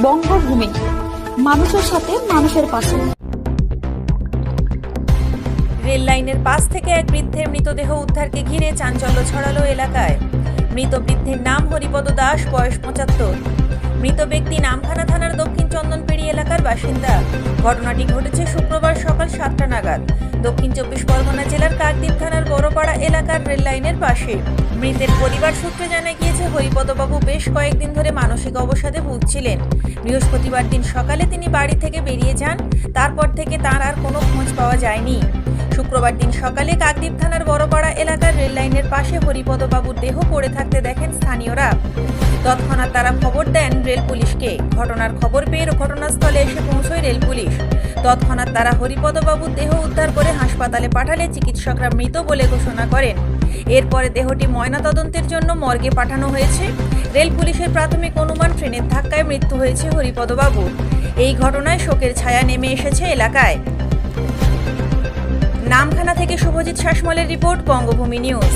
বঙ্গভূমি, মানুষের সাথে মানুষের পাশে। রেল লাইনের পাশ থেকে এক বৃদ্ধের মৃতদেহ উদ্ধারকে ঘিরে চাঞ্চল্য ছড়ালো এলাকায়। মৃত বৃদ্ধের নাম হরিপদ দাস, বয়স ৭৫। মৃত ব্যক্তি নামখানা থানার দক্ষিণ চন্দনপেড়ি এলাকার বাসিন্দা। ঘটনাটি ঘটেছে শুক্রবার সকাল ৭টা নাগাদ দক্ষিণ ২৪ পরগনা জেলার কাকদ্বীপ থানার বড়পাড়া এলাকার রেল লাইনের পাশে। মৃতের পরিবার সূত্রে জানা গিয়েছে, হরিপদবাবু বেশ কয়েকদিন ধরে মানসিক অবসাদে ভুগছিলেন। বৃহস্পতিবার দিন সকালে তিনি বাড়ি থেকে বেরিয়ে যান। তারপর থেকে তার আর কোনো খোঁজ পাওয়া যায়নি। শুক্রবার দিন সকালে কাকদ্বীপ থানার বড়পাড়া এলাকার রেল লাইনের পাশে হরিপদবাবুর দেহ পড়ে থাকতে দেখেন স্থানীয়রা। তৎক্ষণাৎ তারা খবর দেন রেল পুলিশকে। ঘটনার খবর পেয়ে ঘটনাস্থলে এসে পৌঁছয় রেল পুলিশ। তৎক্ষণাৎ তারা হরিপদবাবুর দেহ উদ্ধার করে হাসপাতালে পাঠালে চিকিৎসকরা মৃত বলে ঘোষণা করেন। এরপরে দেহটি ময়নাতদন্তের জন্য মর্গে পাঠানো হয়েছে। রেল পুলিশের প্রাথমিক অনুমান, ট্রেনের ধাক্কায় মৃত্যু হয়েছে হরিপদবাবুর। এই ঘটনায় শোকের ছায়া নেমে এসেছে এলাকায়। নামখানা থেকে শুভজিৎ শাসমলের রিপোর্ট, বঙ্গভূমি নিউজ।